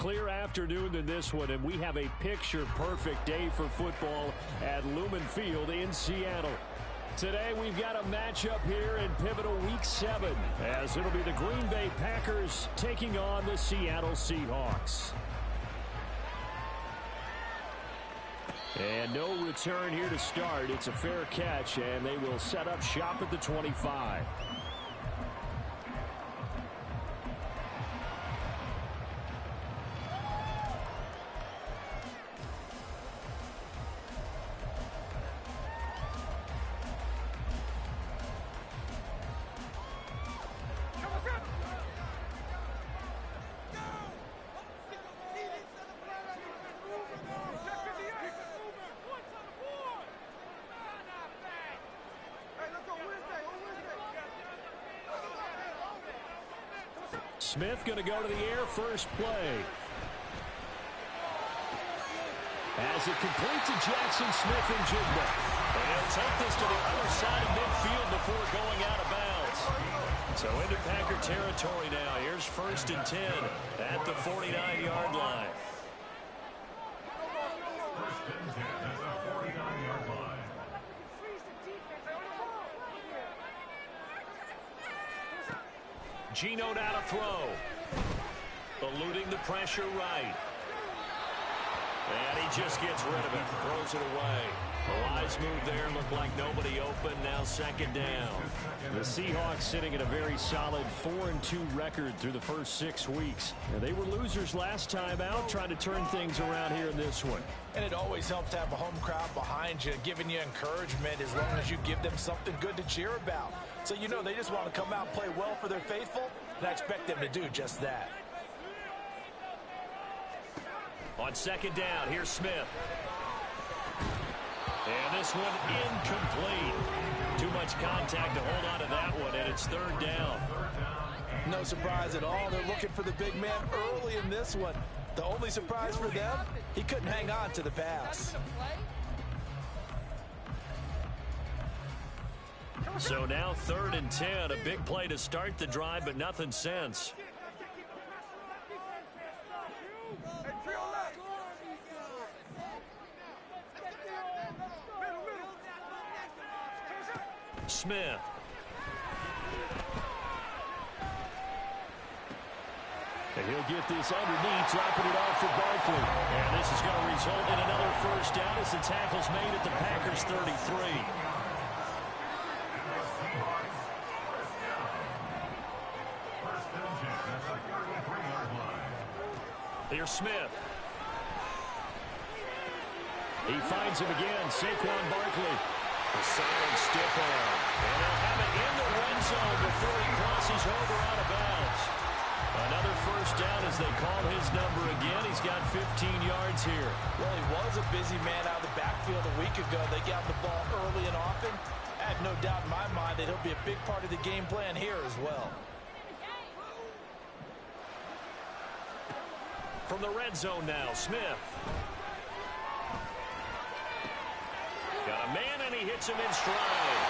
clear afternoon than this one, and we have a picture-perfect day for football at Lumen Field in Seattle. Today we've got a matchup here in pivotal Week 7, as it'll be the Green Bay Packers taking on the Seattle Seahawks. And no return here to start. It's a fair catch, and they will set up shop at the 25. Smith going to go to the air first play. As it complete to Jackson Smith-Njigba. And he'll take this to the other side of midfield before going out of bounds. So into Packer territory now. Here's 1st and 10 at the 49-yard line. Geno now to throw. Eluding the pressure right. And he just gets rid of it. Throws it away. A wise move there. Looked like nobody open. Now 2nd down. The Seahawks sitting at a very solid 4-2 record through the first 6 weeks. And they were losers last time out, trying to turn things around here in this one. And it always helps to have a home crowd behind you, giving you encouragement as long as you give them something good to cheer about. So you know they just want to come out and play well for their faithful, and I expect them to do just that. On 2nd down, here's Smith. And this one incomplete. Too much contact to hold on to that one, and it's 3rd down. No surprise at all. They're looking for the big man early in this one. The only surprise for them, he couldn't hang on to the pass. So now 3rd and 10, a big play to start the drive, but nothing since. Smith. And he'll get this underneath, dropping it off for Barkley. And this is going to result in another 1st down as the tackle's made at the Packers 33. Here's Smith. He finds him again, Saquon Barkley. The solid stiff arm. And they'll have it in the red zone before he crosses over out of bounds. Another 1st down as they call his number again. He's got 15 yards here. Well, he was a busy man out of the backfield a week ago. They got the ball early and often. I have no doubt in my mind that he'll be a big part of the game plan here as well. From the red zone now, Smith. Got a man, and he hits him in stride.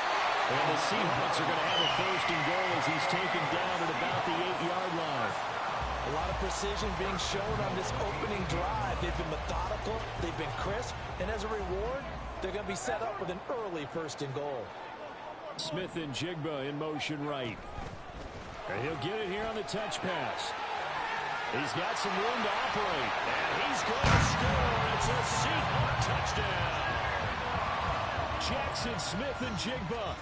And the Seahawks are going to have a 1st and goal as he's taken down at about the 8-yard line. A lot of precision being shown on this opening drive. They've been methodical, they've been crisp, and as a reward, they're going to be set up with an early 1st and goal. Smith-Njigba in motion right. And he'll get it here on the touch pass. He's got some room to operate. And he's going to score. It's a Seahawk touchdown. Jackson Smith-Njigba,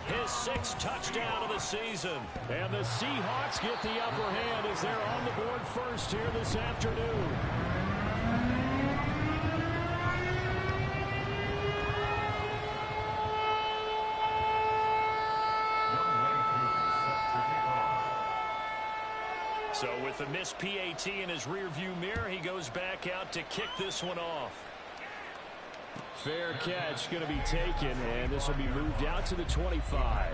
his 6th touchdown of the season. And the Seahawks get the upper hand as they're on the board first here this afternoon. So with a missed PAT in his rearview mirror, he goes back out to kick this one off. Fair catch going to be taken, and this will be moved out to the 25.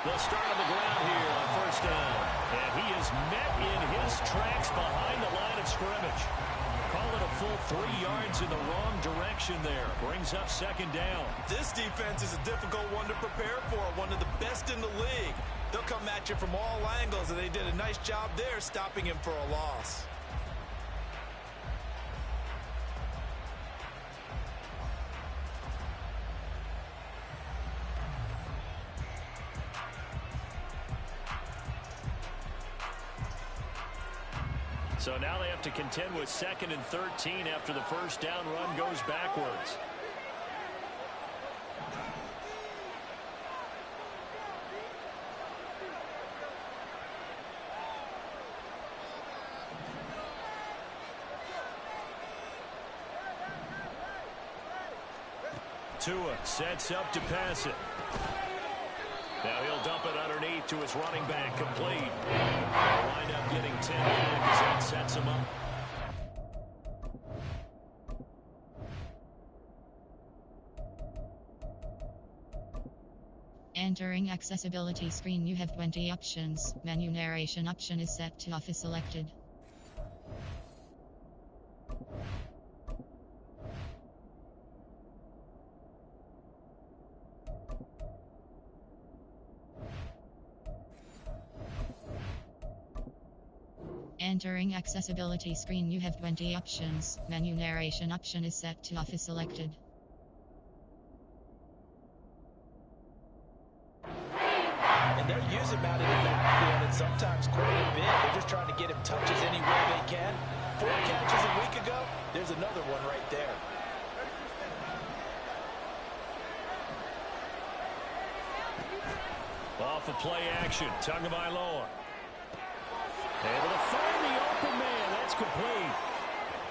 The a start on the ground here on first down. And he is met in his tracks behind the line of scrimmage. Call it a full 3 yards in the wrong direction there. Brings up second down. This defense is a difficult one to prepare for, one of the best in the league. They'll come at you from all angles, and they did a nice job there stopping him for a loss. So now they have to contend with 2nd and 13 after the first down run goes backwards. Tua sets up to pass it. Now he'll dump it underneath to his running back, complete. They'll wind up getting 10 back as that sets him up. Entering accessibility screen, you have 20 options. Menu narration option is set to off is selected. Entering accessibility screen, you have 20 options. Menu narration option is set to off is selected. And they're using him out in the backfield, and sometimes quite a bit. They're just trying to get him touches any way they can. 4 catches a week ago. There's another one right there. Off of play action, Tagovailoa. Able to find the open man. That's complete.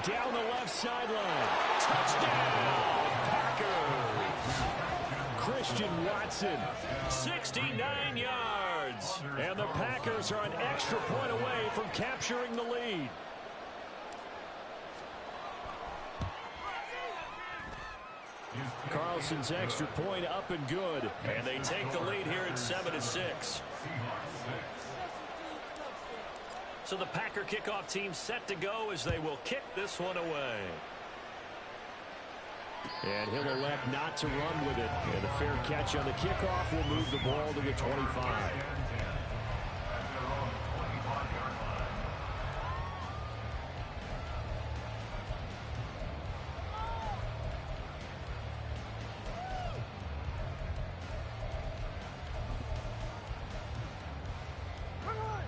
Down the left sideline. Touchdown, Packers. Christian Watson, 69 yards. And the Packers are an extra point away from capturing the lead. Carlson's extra point up and good. And they take the lead here at 7-6. So the Packer kickoff team set to go as they will kick this one away. And he'll elect not to run with it. And a fair catch on the kickoff will move the ball to the 25.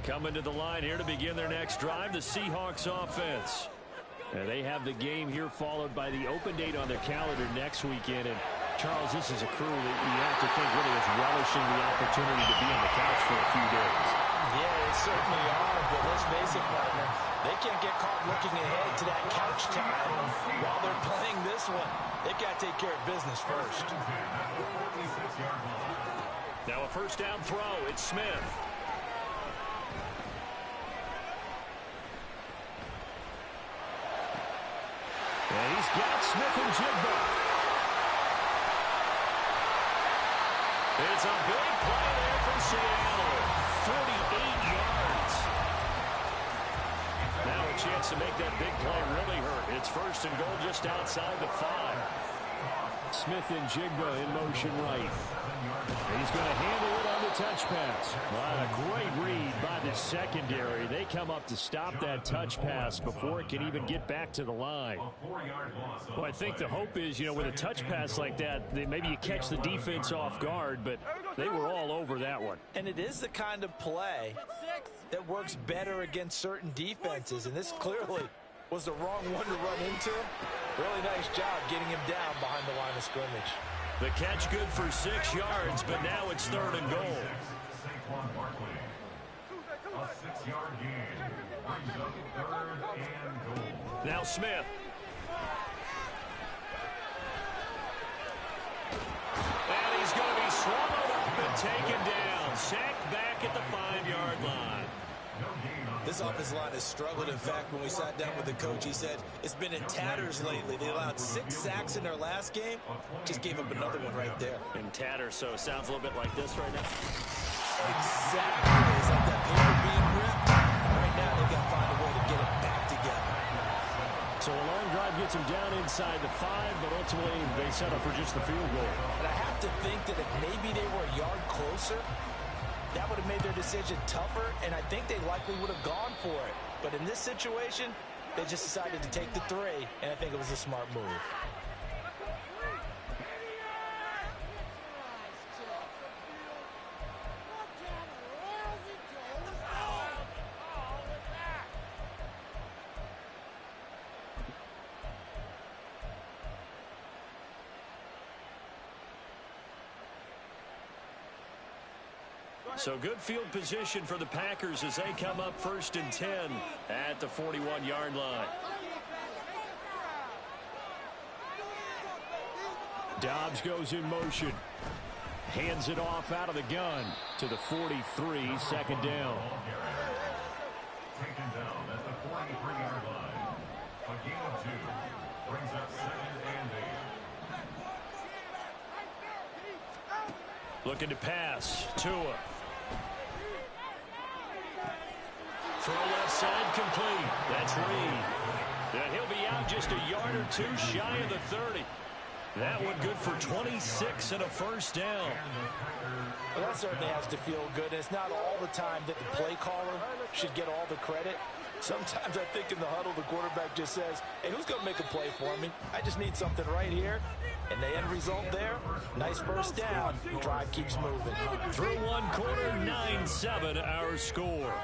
Coming to the line here to begin their next drive, the Seahawks offense. And they have the game here followed by the open date on their calendar next weekend. And Charles, this is a crew that you have to think really is relishing the opportunity to be on the couch for a few days. Yeah, they certainly are, but let's face it, partner, they can't get caught looking ahead to that couch time while they're playing this one. They've got to take care of business first. Now a first down throw. It's Smith. And he's got Smith-Njigba. It's a big play there for Seattle. 48 yards. Now a chance to make that big play really hurt. It's first and goal just outside the 5. Smith-Njigba in motion right. And he's going to handle it on the touch pass. Wow, a great read by the secondary. They come up to stop that touch pass before it can even get back to the line. Well, I think the hope is, you know, with a touch pass like that, maybe you catch the defense off guard, but they were all over that one. And it is the kind of play that works better against certain defenses, and this clearly was the wrong one to run into. Really nice job getting him down behind the line of scrimmage. The catch good for 6 yards, but now it's third and goal. Now Smith. And he's going to be swallowed up and taken down. Sacked back at the 5-yard line. This offensive line has struggled. In fact, when we sat down with the coach, he said it's been in tatters lately. They allowed 6 sacks in their last game. Just gave up another one right there. In tatters, so it sounds a little bit like this right now. The Exactly. It's like that paper being ripped. Right now, they've got to find a way to get it back together. So a long drive gets them down inside the 5, but ultimately they settle for just the field goal. And I have to think that if maybe they were a yard closer, that would have made their decision tougher, and I think they likely would have gone for it. But in this situation, they just decided to take the 3, and I think it was a smart move. So good field position for the Packers as they come up 1st and 10 at the 41-yard line. Dobbs goes in motion. Hands it off out of the gun to the 43, 2nd down. Taken down at the 43-yard line. A gain of 2 brings up 2nd and 8. Looking to pass. Tua. Throw left side complete. That's Reed. And he'll be out just a yard or 2 shy of the 30. That one good for 26 and a 1st down. Well, that certainly has to feel good. It's not all the time that the play caller should get all the credit. Sometimes I think in the huddle, the quarterback just says, hey, who's going to make a play for me? I just need something right here. And the end result there, nice 1st down. Drive keeps moving. Through 1 quarter, 9-7 our score.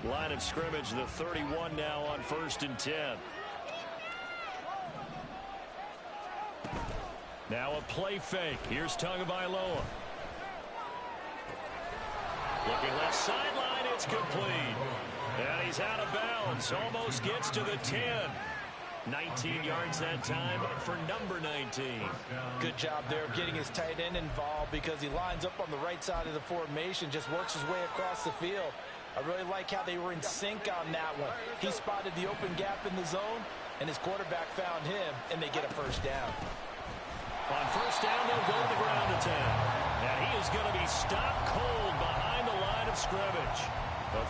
Line of scrimmage, the 31 now on 1st and 10. Now a play fake. Here's Tagovailoa. Looking left sideline, it's complete. And he's out of bounds. Almost gets to the 10. 19 yards that time for number 19. Good job there of getting his tight end involved because he lines up on the right side of the formation, just works his way across the field. I really like how they were in sync on that one. He spotted the open gap in the zone, and his quarterback found him, and they get a 1st down. On 1st down, they'll go to the ground attack. And he is going to be stopped cold behind the line of scrimmage.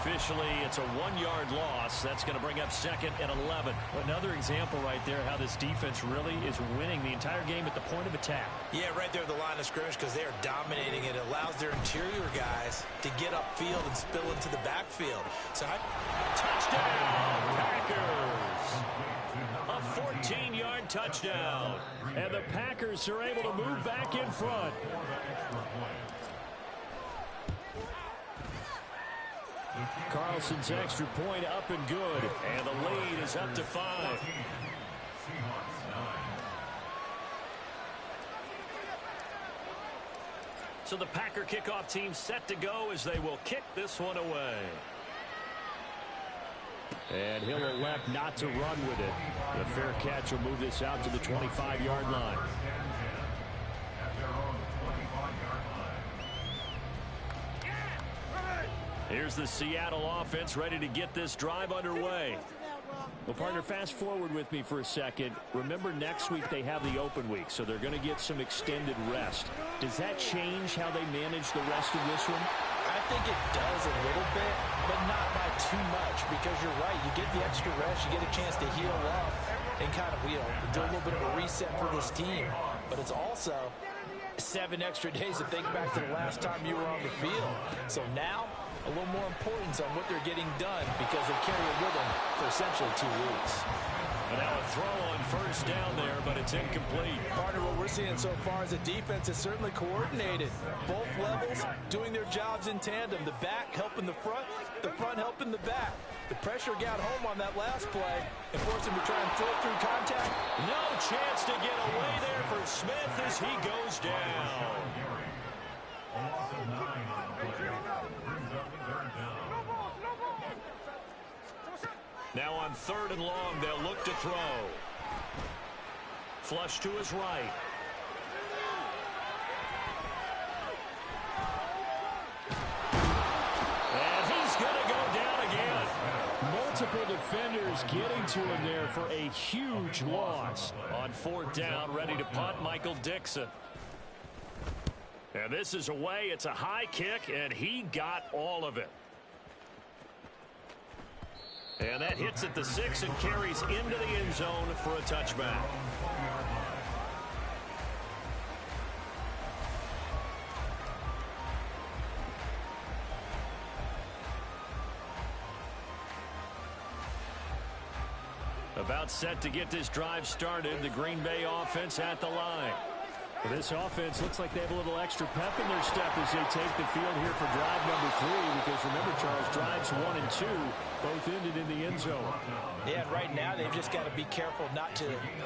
Officially, it's a 1-yard loss. That's going to bring up 2nd and 11. Another example right there how this defense really is winning the entire game at the point of attack. Yeah, right there at the line of scrimmage because they are dominating. It allows their interior guys to get upfield and spill into the backfield. So touchdown, Packers! A 14-yard touchdown. And the Packers are able to move back in front. Carlson's extra point up and good. And the lead is up to 5. So the Packer kickoff team set to go as they will kick this one away. And he'll elect not to run with it. The fair catch will move this out to the 25-yard line. Here's the Seattle offense ready to get this drive underway. Well, partner, fast forward with me for a second. Remember, next week they have the open week, so they're going to get some extended rest. Does that change how they manage the rest of this one? I think it does a little bit, but not by too much, because you're right. You get the extra rest, you get a chance to heal up and kind of, do a little bit of a reset for this team. But it's also 7 extra days to think back to the last time you were on the field. So now, a little more importance on what they're getting done because they carry it with them for essentially 2 weeks. And now a throw on 1st down there, but it's incomplete. Partner, what we're seeing so far is the defense is certainly coordinated. Both levels doing their jobs in tandem. The back helping the front helping the back. The pressure got home on that last play and forced him to try and throw through contact. No chance to get away there for Smith as he goes down. A loss of 9 on the play. Brings up 3rd down. Now on 3rd and long, they'll look to throw. Flush to his right. And he's going to go down again. Multiple defenders getting to him there for a huge loss. On 4th down, ready to punt, Michael Dixon. And this is away. It's a high kick, and he got all of it. And that hits at the 6 and carries into the end zone for a touchback. About set to get this drive started. The Green Bay offense at the line. Well, this offense looks like they have a little extra pep in their step as they take the field here for drive number 3. Because remember, Charles, drives 1 and 2 both ended in the end zone. Yeah, and right now they've just got to be careful not to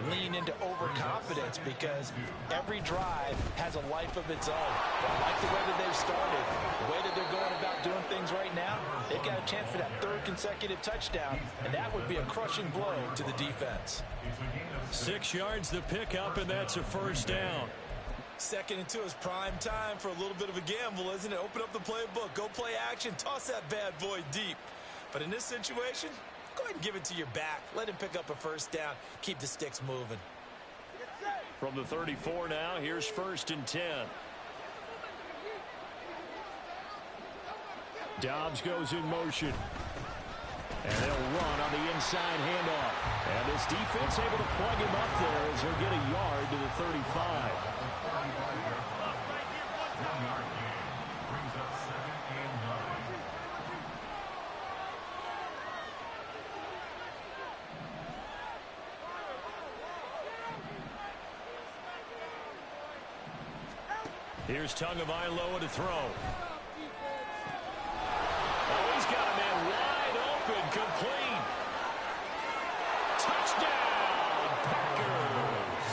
lean into overconfidence because every drive has a life of its own. But I like the way that they've started, the way that they're going about doing things right now. They've got a chance for that 3rd consecutive touchdown, and that would be a crushing blow to the defense. 6 yards the pickup, and that's a 1st down. 2nd and 2 is prime time for a little bit of a gamble, isn't it? Open up the playbook, go play action, toss that bad boy deep. But in this situation, go ahead and give it to your back. Let him pick up a 1st down. Keep the sticks moving. From the 34 now, here's 1st and 10. Dobbs goes in motion. And they'll run on the inside handoff. And this defense able to plug him up there as he'll get a yard to the 35. Here's Tagovailoa to throw. Oh, he's got a man wide open, complete. Touchdown, Packers.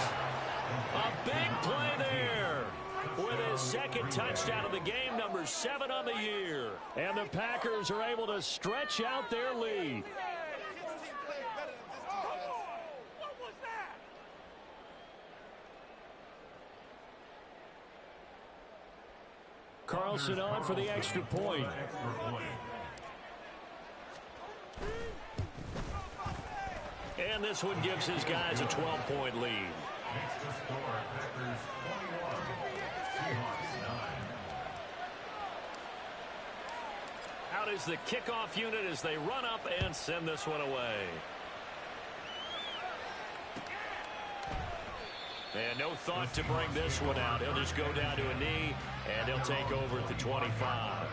A big play there with his 2nd touchdown of the game, number 7 on the year. And the Packers are able to stretch out their lead. Carlson on for the extra point. And this one gives his guys a 12-point lead. Next to score, Packers 21, Seahawks 9. Out is the kickoff unit as they run up and send this one away. And no thought to bring this one out. He'll just go down to a knee, and he'll take over at the 25.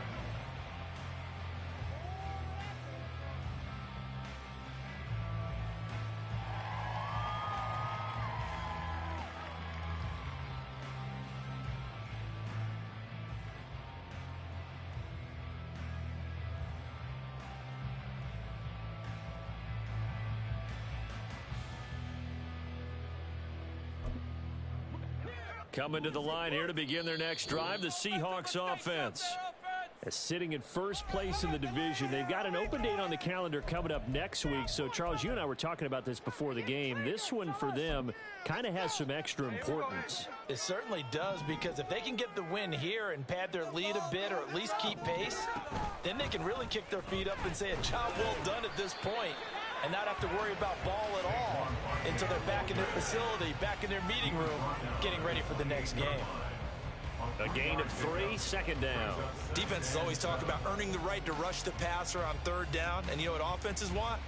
Coming to the line here to begin their next drive, the Seahawks offense. Sitting in 1st place in the division. They've got an open date on the calendar coming up next week. So, Charles, you and I were talking about this before the game. This one for them kind of has some extra importance. It certainly does, because if they can get the win here and pad their lead a bit or at least keep pace, then they can really kick their feet up and say a job well done at this point and not have to worry about ball at all until they're back in their facility, back in their meeting room, getting ready for the next game. A gain of 3, 2nd down. Defenses always talk about earning the right to rush the passer on 3rd down, and you know what offenses want?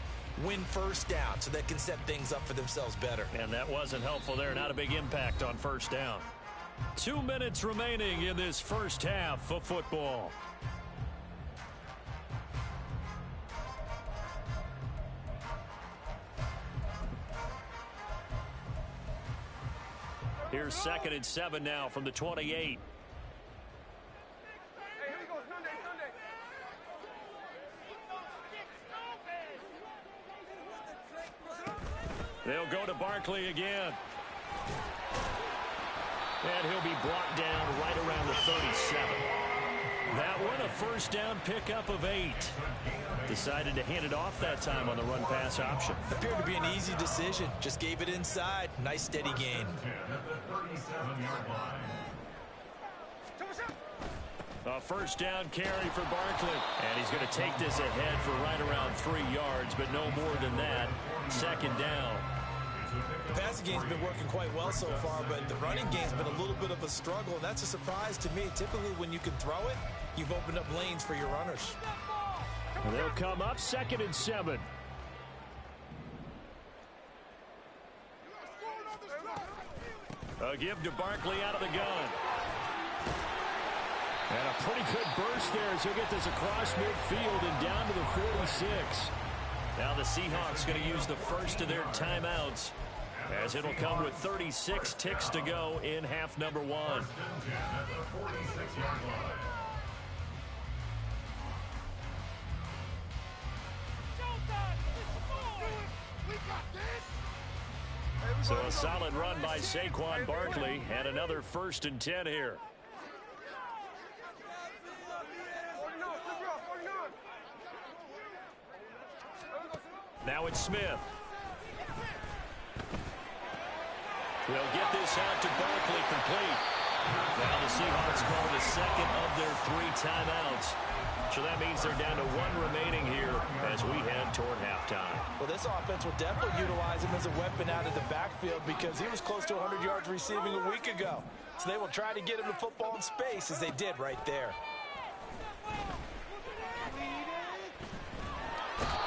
Win 1st down so they can set things up for themselves better. And that wasn't helpful there. Not a big impact on 1st down. 2 minutes remaining in this 1st half of football. Here's 2nd and 7 now from the 28. They'll go to Barkley again. And he'll be brought down right around the 37. That one a 1st down pickup of 8. Decided to hand it off that time on the run-pass option. Appeared to be an easy decision. Just gave it inside. Nice steady gain. A first down carry for Barkley. And he's going to take this ahead for right around 3 yards, but no more than that. Second down. The passing game's been working quite well so far, but the running game's been a little bit of a struggle, and that's a surprise to me. Typically, when you can throw it, you've opened up lanes for your runners. And they'll come up 2nd and 7. A give to Barkley out of the gun. And a pretty good burst there as he'll get this across midfield and down to the 46. Now the Seahawks going to use the first of their timeouts, as it'll come with 36 ticks to go in half number 1. So a solid run by Saquon Barkley, and another 1st and 10 here. Now it's Smith. They'll get this out to Barkley complete. Now the Seahawks call the 2nd of their 3 timeouts. So that means they're down to 1 remaining here as we head toward halftime. Well, this offense will definitely utilize him as a weapon out of the backfield because he was close to 100 yards receiving a week ago. So they will try to get him the football in space as they did right there.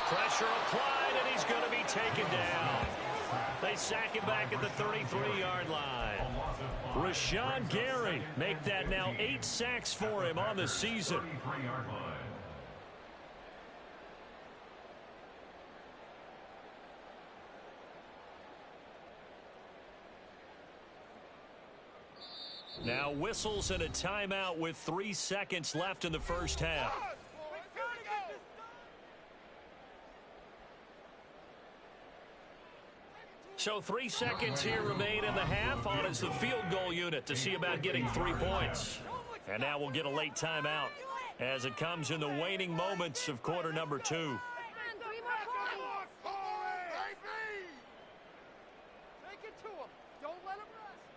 Pressure applied, and he's going to be taken down. They sack him back at the 33-yard line. Rashawn Gary make that now 8 sacks for him on the season. Now whistles and a timeout with 3 seconds left in the first half. So 3 seconds here remain in the half. On is the field goal unit to see about getting 3 points. And now we'll get a late timeout as it comes in the waning moments of quarter number 2.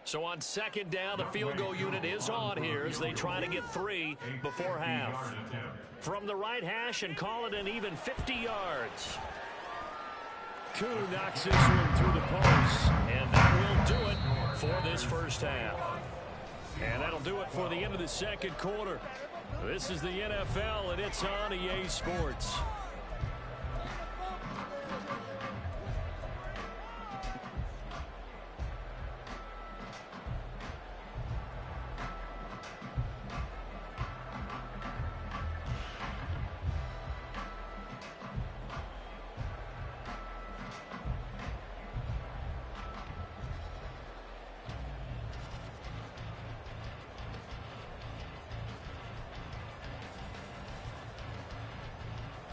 So on 2nd down, the field goal unit is on here as they try to get 3 before half. From the right hash and call it an even 50 yards. Koo knocks this one through the post, and that will do it for this first half. And that'll do it for the end of the second quarter. This is the NFL, and it's on EA Sports.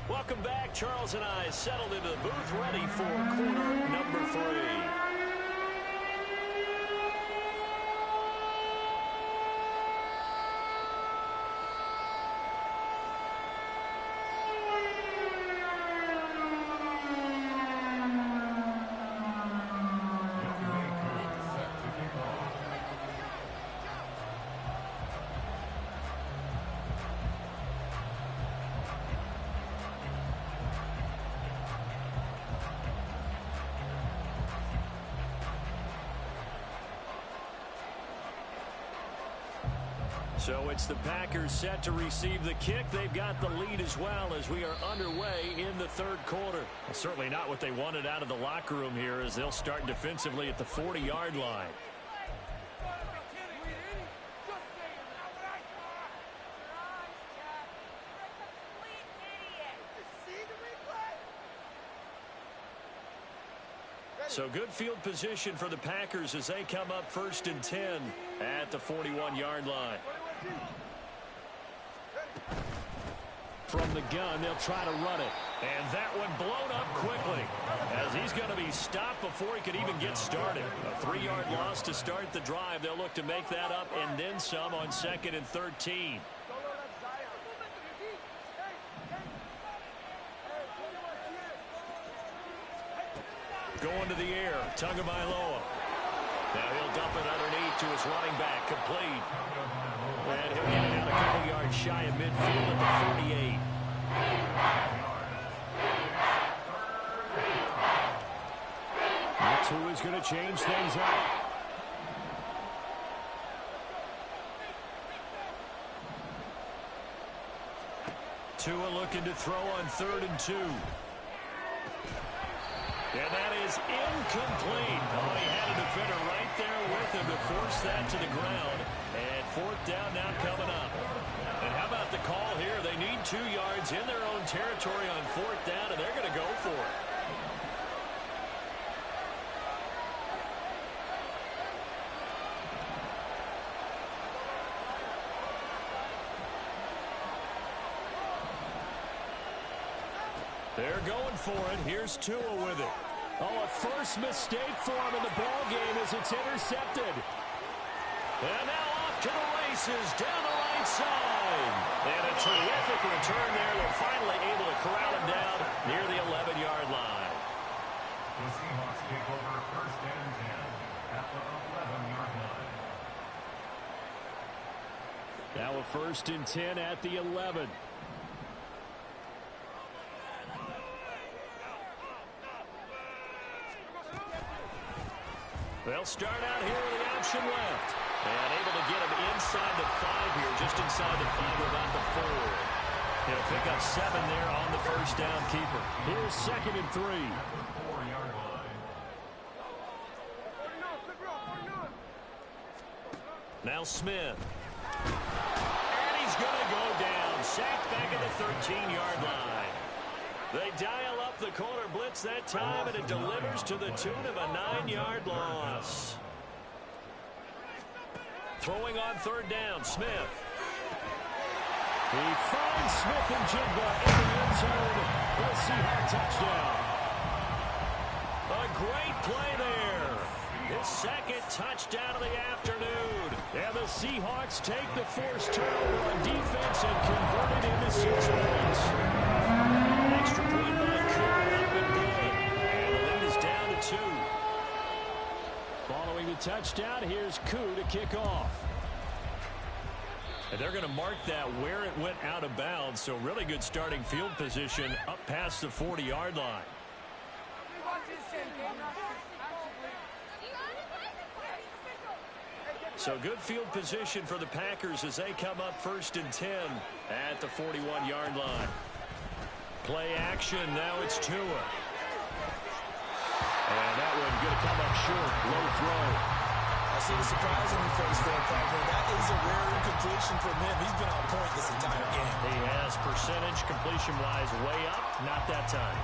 Welcome back. Charles and I settled into the booth, ready for quarter number 3. So it's the Packers set to receive the kick. They've got the lead as well as we are underway in the third quarter. Well, certainly not what they wanted out of the locker room here as they'll start defensively at the 40-yard line. So good field position for the Packers as they come up 1st and 10 at the 41-yard line. From the gun, they'll try to run it. And that one blown up quickly as he's going to be stopped before he could even get started. A 3-yard loss to start the drive. They'll look to make that up and then some on 2nd and 13. Going to the air. Tagovailoa. Now he'll dump it underneath to his running back. Complete. And he'll get it out a couple yards shy of midfield at the 48. That's who is going to change things up. Tua looking to throw on 3rd and 2. And that is incomplete. Oh, he had a defender right there with him to force that to the ground. And 4th down now coming up. And how about the call here? They need 2 yards in their own territory on 4th down, and they're going to go for it. They're going for it. Here's Tua with it. Oh, a first mistake for him in the ball game as it's intercepted. And now off to the races down the right side. And a terrific return there. They're finally able to corral him down near the 11-yard line. The Seahawks take over 1st and 10 at the 11-yard line. Now a 1st and 10 at the 11. They'll start out here with the option left. And able to get him inside the 5 here, just inside the 5, about the 4. He'll pick up 7 there on the first down keeper. Here's 2nd and 3. 4-yard line. Now Smith. And he's going to go down. Sacked back at the 13-yard line. They dial up the corner blitz that time, and it delivers to the tune of a 9-yard loss. Throwing on 3rd down, Smith. He finds Smith and Jigba in the end zone for a Seahawks touchdown. A great play there. His 2nd touchdown of the afternoon. And the Seahawks take the forced turnover on defense and convert it into 6 points. Extra point by Cooper, up and good. And the lead is down to 2. Following the touchdown, here's Koo to kick off. And they're going to mark that where it went out of bounds, so really good starting field position up past the 40-yard line. So good field position for the Packers as they come up 1st and 10 at the 41-yard line. Play action, now it's Tua. And that one going to come up short, low throw. I see the surprise in your face there, partner. That is a rare incompletion from him. He's been on point this entire game. He has percentage completion-wise way up, not that time.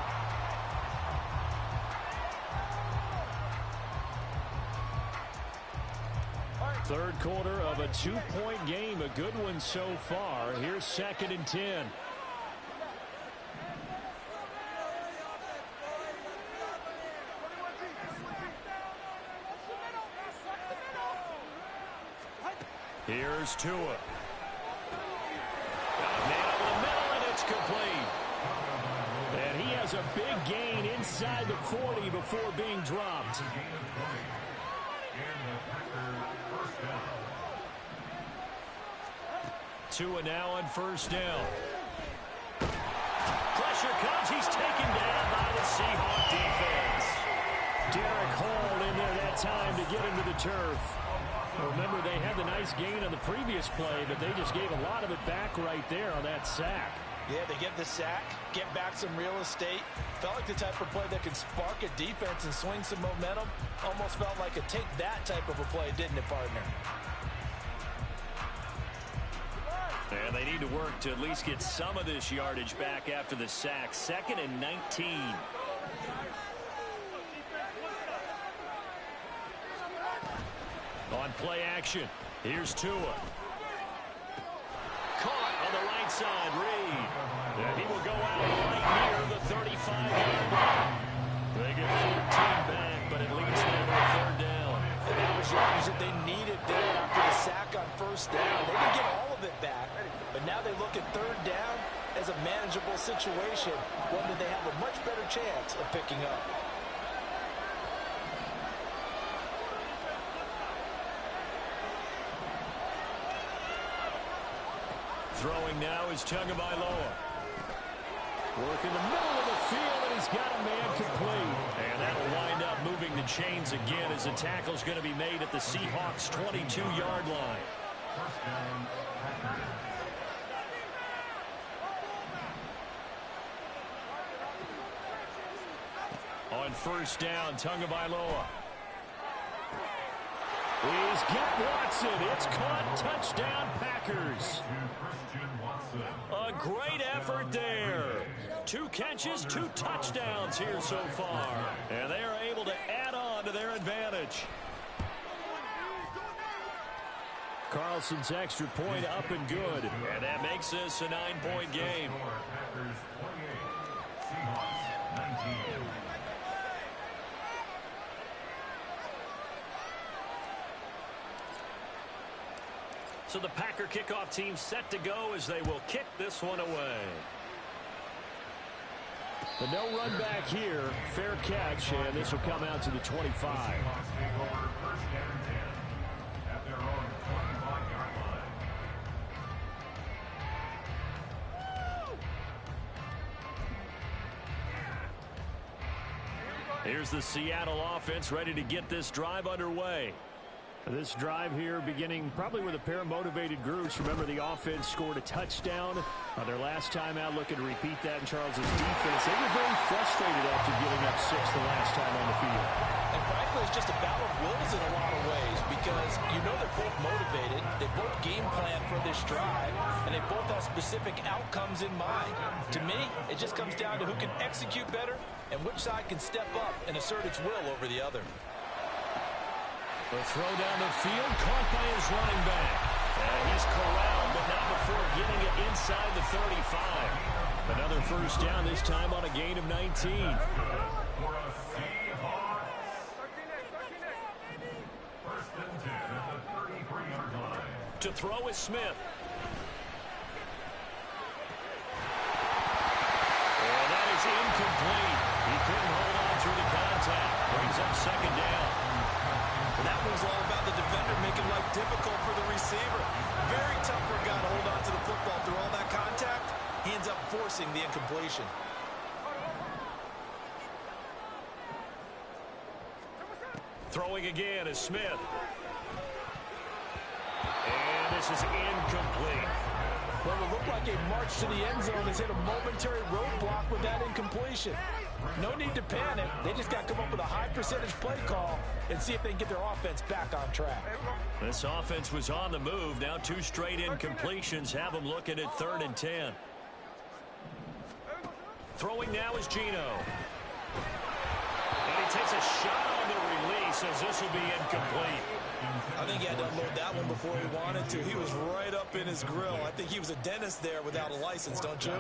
Third quarter of a 2-point game, a good one so far. Here's 2nd and 10. Here's Tua. Got a man over the middle, and it's complete. And he has a big gain inside the 40 before being dropped. Tua now on 1st down. Pressure comes. He's taken down by the Seahawks defense. Derek Hall in there that time to get into the turf. Remember, they had the nice gain on the previous play, but they just gave a lot of it back right there on that sack. Yeah, they get the sack, get back some real estate. Felt like the type of play that could spark a defense and swing some momentum. Almost felt like a take-that type of a play, didn't it, partner? And they need to work to at least get some of this yardage back after the sack. 2nd and 19. On play action, here's Tua. Caught on the right side, Reed. And he will go out right near the 35-yard line. They get 14 back, but it leads them to a 3rd down. And that was yardage that they needed there after the sack on 1st down. They didn't get all of it back, but now they look at 3rd down as a manageable situation, one that they have a much better chance of picking up. Throwing now is Tagovailoa. Work in the middle of the field, and he's got a man complete. And that'll wind up moving the chains again as the tackle's going to be made at the Seahawks' 22-yard line. First down, Packers. On first down, Tagovailoa. He's got Watson. It's caught. Touchdown, Packers. Christian Watson. A great effort there. 2 catches, 2 touchdowns here so far. And they are able to add on to their advantage. Carlson's extra point up and good. And that makes this a 9-point game. Packers 28, Seahawks 19. So the Packer kickoff team set to go as they will kick this one away. But no run back here. Fair catch, and this will come out to the 25. Seahawks take over first down and 10 at their own 25-yard line. Here's the Seattle offense ready to get this drive underway. This drive here beginning probably with a pair of motivated groups. Remember, the offense scored a touchdown on their last time out, looking to repeat that in Charles' defense. They were very frustrated after giving up 6 the last time on the field. And frankly, it's just a battle of wills in a lot of ways because you know they're both motivated. They both game plan for this drive, and they both have specific outcomes in mind. To me, it just comes down to who can execute better and which side can step up and assert its will over the other. The throw down the field, caught by his running back. And he's corralled, but not before getting it inside the 35. Another first down, this time on a gain of 19. For a Seahawks. First and 10 at the 33-yard line. To throw is Smith. And that is incomplete. He couldn't hold on through the contact. Brings up second down. That was all about the defender making life difficult for the receiver. Very tough for a guy to hold on to the football through all that contact. He ends up forcing the incompletion. Throwing again is Smith. And this is incomplete. Well, it looked like a march to the end zone has hit a momentary roadblock with that incompletion. No need to panic. They just got to come up with a high percentage play call and see if they can get their offense back on track. This offense was on the move. Now 2 straight incompletions have them looking at 3rd and 10. Throwing now is Geno. And he takes a shot on the release as this will be incomplete. I think he had to unload that one before he wanted to. He was right up in his grill. I think he was a dentist there without a license, don't you?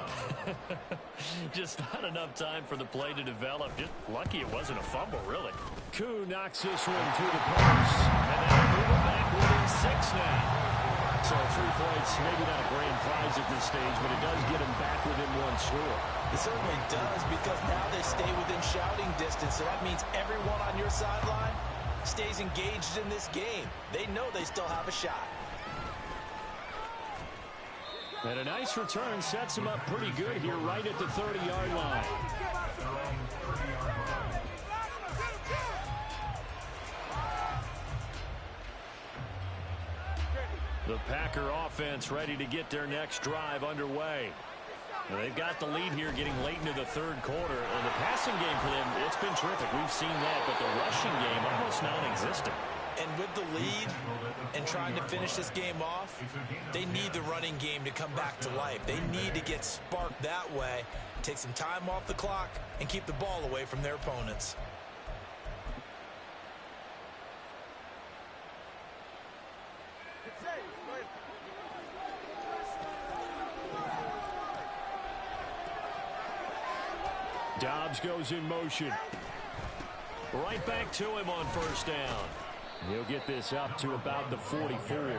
Just not enough time for the play to develop. Just lucky it wasn't a fumble, really. Koo knocks this one through the post. And they'll move it back within 6 now. So 3 points, maybe not a grand prize at this stage, but it does get them back within 1 score. It certainly does because now they stay within shouting distance, so that means everyone on your sideline stays engaged in this game. They know they still have a shot. And a nice return sets him up pretty good here right at the 30-yard line. The Packer offense ready to get their next drive underway. Now they've got the lead here getting late into the 3rd quarter. And the passing game for them, it's been terrific. We've seen that, but the rushing game almost non-existent. And with the lead and trying to finish this game off, they need the running game to come back to life. They need to get sparked that way, take some time off the clock, and keep the ball away from their opponents. Dobbs goes in motion. Right back to him on first down. He'll get this up to about the 44.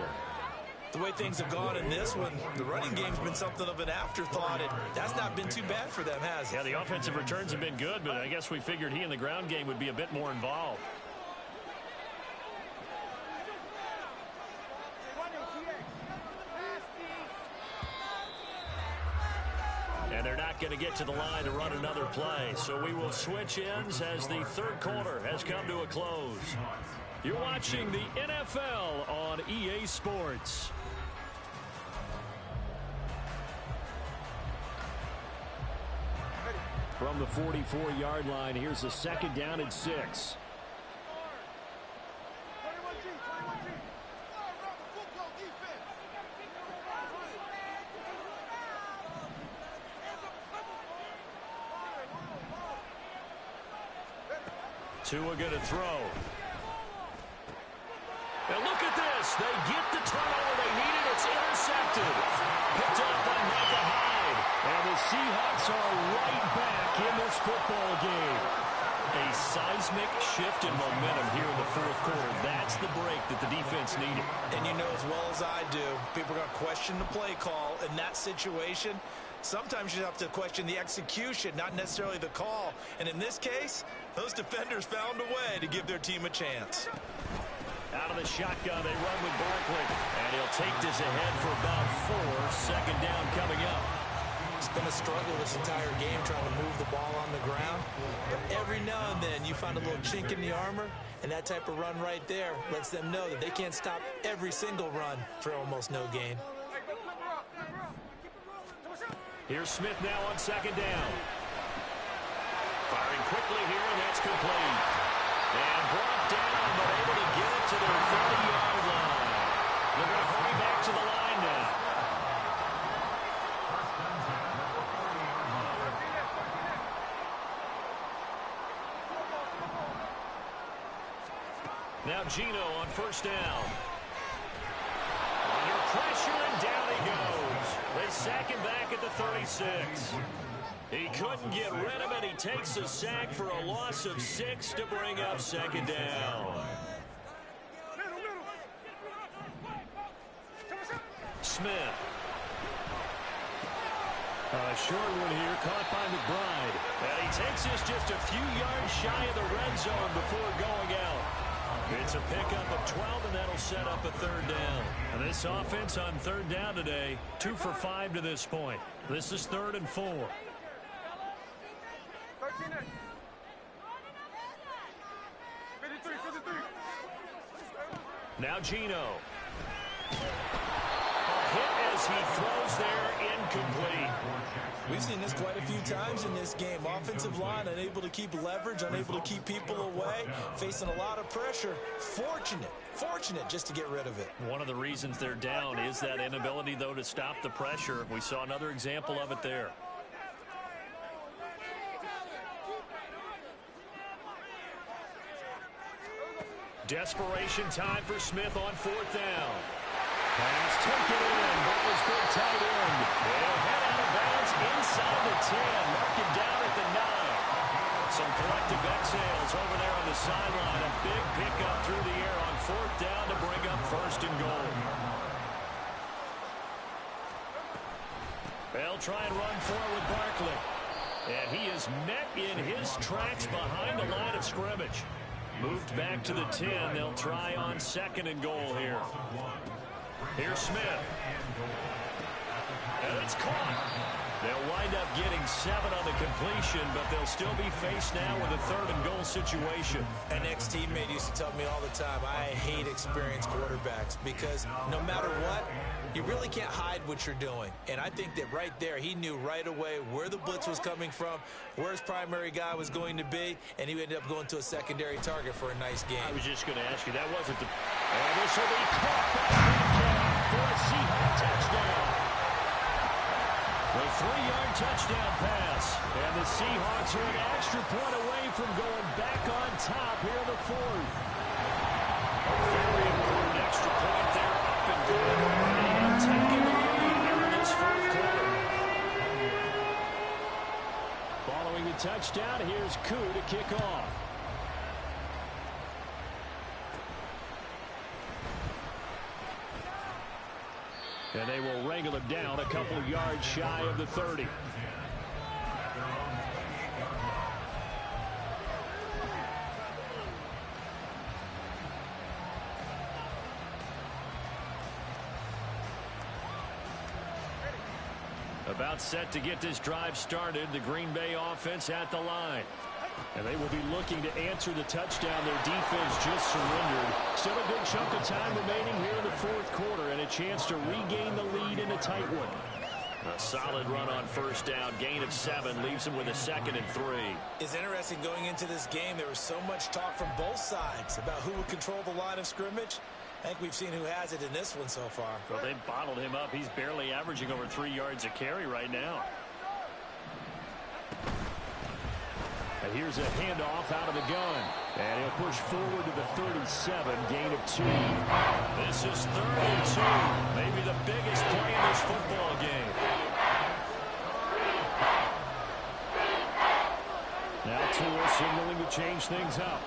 The way things have gone in this one, the running game's been something of an afterthought, and that's not been too bad for them, has it? Yeah, the offensive returns have been good, but I guess we figured he in the ground game would be a bit more involved. not going to get to the line to run another play. So we will switch ends as the third quarter has come to a close. You're watching the NFL on EA Sports. From the 44-yard line, here's a 2nd down and 6. Tua going to throw. And look at this. They get the turnover they needed. It's intercepted. Picked up by Micah Hyde. And the Seahawks are right back in this football game. A seismic shift in momentum here in the fourth quarter. That's the break that the defense needed. And you know as well as I do, people are going to question the play call in that situation. Sometimes you have to question the execution, not necessarily the call. And in this case, those defenders found a way to give their team a chance. Out of the shotgun, they run with Barkley. And he'll take this ahead for about 4. 2nd down coming up. It's been a struggle this entire game trying to move the ball on the ground. But every now and then you find a little chink in the armor, and that type of run right there lets them know that they can't stop every single run for almost no gain. Here's Smith now on 2nd down. Firing quickly here, and that's complete. And brought down, but able to get it to their 30-yard line. They're going to hurry back to the line now. Now Geno on 1st down. Under pressure, and down he goes. They sack him back at the 36. He couldn't get rid of it. He takes a sack for a loss of 6 to bring up 2nd down. Smith. A short one here, caught by McBride. And he takes this just a few yards shy of the red zone before going out. It's a pickup of 12, and that'll set up a 3rd down. And this offense on 3rd down today, 2 for 5 to this point. This is 3rd and 4. Now Geno. A hit as he throws there, incomplete. We've seen this quite a few times in this game. Offensive line unable to keep leverage, unable to keep people away, facing a lot of pressure. Fortunate just to get rid of it. One of the reasons they're down is that inability, though, to stop the pressure. We saw another example of it there. Desperation time for Smith on 4th down. Pass taken in. Ball is good tight end. They'll head out of bounds inside the 10. Mark him down at the 9. Some collective exhales over there on the sideline. A big pickup through the air on 4th down to bring up 1st and goal. They'll try and run forward with Barkley. And he is met in his tracks behind the line of scrimmage. Moved back to the 10. They'll try on 2nd and goal here. Here's Smith. And it's caught. They'll wind up getting 7 on the completion, but they'll still be faced now with a 3rd and goal situation. An ex-teammate used to tell me all the time, I hate experienced quarterbacks because no matter what, you really can't hide what you're doing. And I think that right there, he knew right away where the blitz was coming from, where his primary guy was going to be, and he ended up going to a secondary target for a nice game. I was just going to ask you, that wasn't the... And this will be caught by Metcalf for a Seahawks touchdown. The 3-yard touchdown pass. And the Seahawks are an extra point away from going back on top here in the 4th. A very important extra point there, up and good. And taking the lead here in this 4th quarter. Following the touchdown, here's Koo to kick off. And they will wrangle him down a couple yards shy of the 30. A About set to get this drive started. The Green Bay offense at the line. And they will be looking to answer the touchdown their defense just surrendered. Still a good chunk of time remaining here in the fourth quarter and a chance to regain the lead in a tight one. A solid run on first down. Gain of 7 leaves him with a 2nd and 3. It's interesting going into this game. There was so much talk from both sides about who would control the line of scrimmage. I think we've seen who has it in this one so far. Well, they've bottled him up. He's barely averaging over 3 yards a carry right now. And here's a handoff out of the gun. And he'll push forward to the 37, gain of 2. This is 3rd and 2. Maybe the biggest play in this football game. Now Tua signaling to change things up.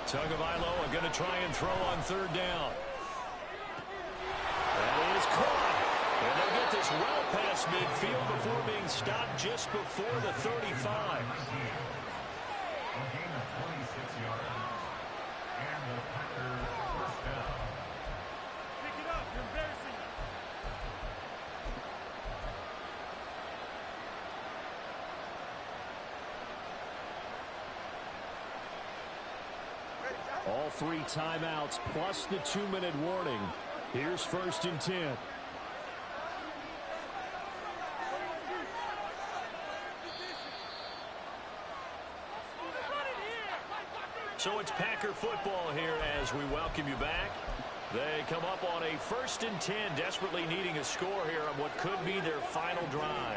Tagovailoa going to try and throw on 3rd down. That is caught. And they'll get this well past midfield before being stopped just before the 35. A gain of 26 yards. And the Packers first down. Pick it up. You're embarrassing. All 3 timeouts plus the 2-minute warning. Here's 1st and 10. So it's Packer football here as we welcome you back. They come up on a 1st and 10, desperately needing a score here on what could be their final drive.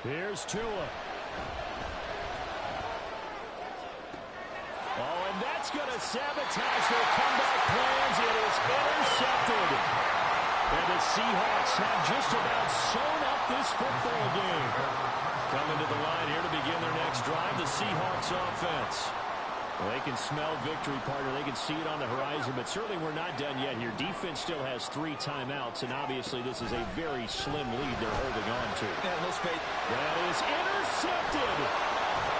Here's Tua. Oh, and that's going to sabotage their comeback plans. It is intercepted. And the Seahawks have just about sewn up this football game. Coming to the line here to begin their next drive, the Seahawks offense. Well, they can smell victory, partner. They can see it on the horizon, but certainly we're not done yet here. Defense still has 3 timeouts, and obviously this is a very slim lead they're holding on to. That is intercepted.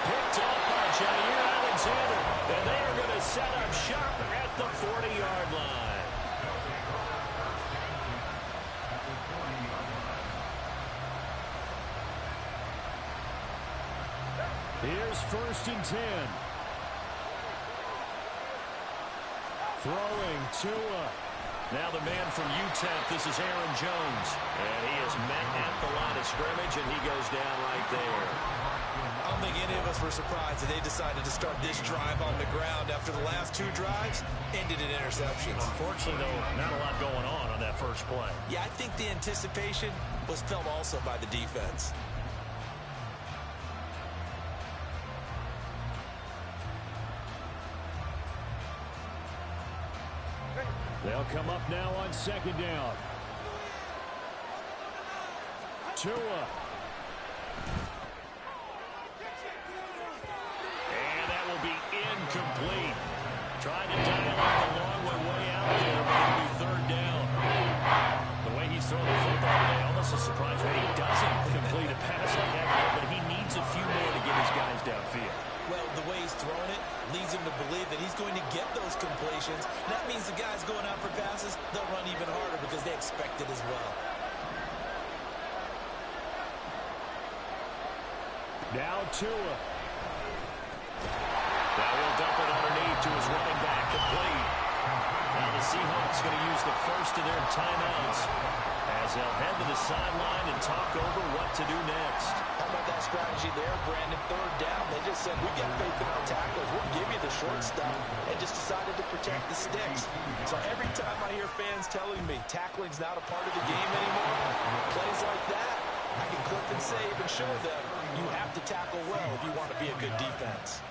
Picked off by Jair Alexander, and they are going to set up shop at the 40-yard line. Here's 1st and 10. Throwing Tua. Now the man from UTEP, this is Aaron Jones. And he is met at the line of scrimmage, and he goes down right there. I don't think any of us were surprised that they decided to start this drive on the ground after the last 2 drives ended in interceptions. Unfortunately, though, not a lot going on that first play. Yeah, I think the anticipation was felt also by the defense. They'll come up now on 2nd down. Tua. And that will be incomplete. Trying to dial up the long way out there, but it'll be 3rd down. The way he's throwing the football today, almost a surprise when he doesn't complete a pass like that, but he needs a few more to get his guys downfield. Well, the way he's throwing it leads him to believe that he's going to get those completions. That means the guys going out for passes, they'll run even harder because they expect it as well. Now Tua. That will dump it underneath to his running back, complete. Now the Seahawks going to use the first of their timeouts as they'll head to the sideline and talk over what to do next. How about that strategy there, Brandon? 3rd down, they just said, we got faith in our tacklers. We'll give you the short stuff, and just decided to protect the sticks. So every time I hear fans telling me tackling's not a part of the game anymore, plays like that, I can clip and save and show them you have to tackle well if you want to be a good defense.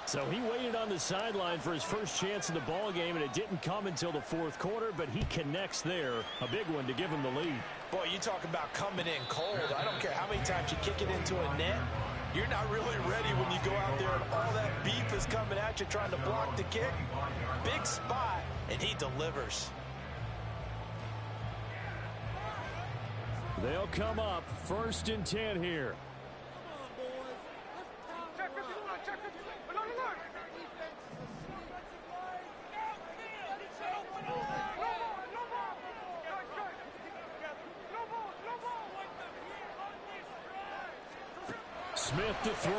So he waited on the sideline for his first chance in the ball game, and it didn't come until the 4th quarter, but he connects there. A big one to give him the lead. Boy, you talk about coming in cold. I don't care how many times you kick it into a net. You're not really ready when you go out there and all that beef is coming at you trying to block the kick. Big spot, and he delivers. They'll come up 1st and 10 here. Smith to throw.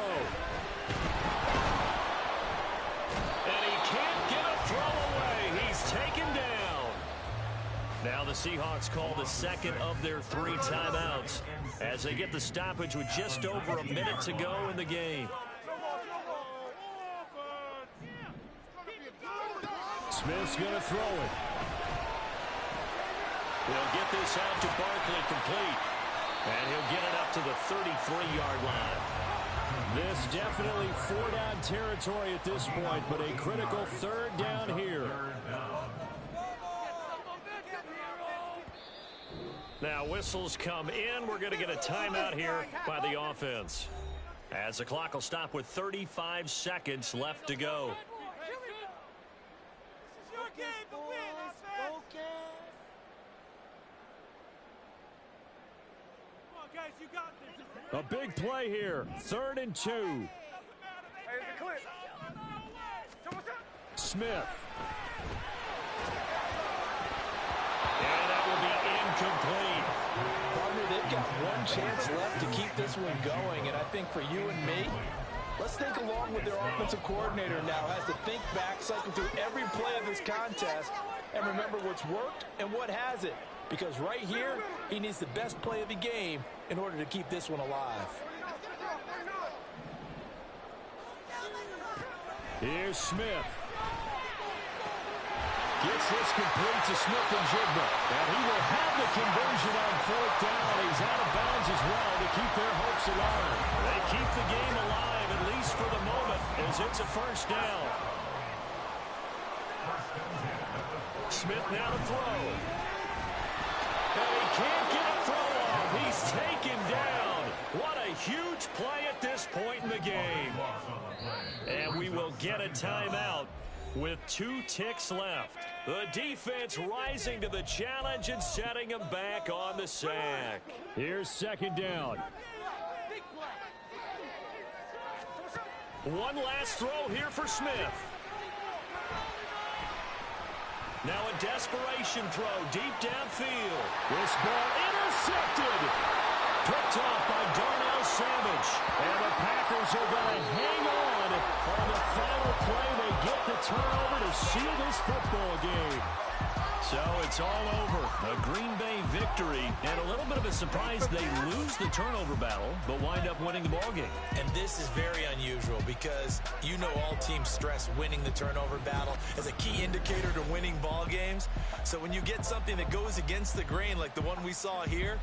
And he can't get a throw away. He's taken down. Now the Seahawks call the second of their 3 timeouts as they get the stoppage with just over a minute to go in the game. Smith's going to throw it. He'll get this out to Barkley complete. And he'll get it up to the 33-yard line. This definitely 4-down territory at this point, but a critical 3rd down here. Now whistles come in. We're going to get a timeout here by the offense, as the clock will stop with 35 seconds left to go. A big play here. 3rd and 2. Smith. And that will be incomplete. Partner, they've got one chance left to keep this one going, and I think for you and me, let's think along with their offensive coordinator now has to think back, cycle through every play of this contest, and remember what's worked and what hasn't. Because right here, he needs the best play of the game in order to keep this one alive. Here's Smith. Gets this complete to Smith-Njigba. And he will have the conversion on 4th down. He's out of bounds as well to keep their hopes alive. They keep the game alive, at least for the moment, as it's a 1st down. Smith now to throw. And he can't get a throw off. He's taken down. What a huge play at this point in the game. And we will get a timeout with 2 ticks left. The defense rising to the challenge and setting him back on the sack. Here's 2nd down. One last throw here for Smith. Now a desperation throw deep downfield. This ball intercepted. Picked off by Darnell Savage. And the Packers are going to hang on the final play. They get the turnover to seal this football game. So it's all over. A Green Bay victory, and a little bit of a surprise they lose the turnover battle, but wind up winning the ball game. And this is very unusual because you know all teams stress winning the turnover battle as a key indicator to winning ball games. So when you get something that goes against the grain like the one we saw here,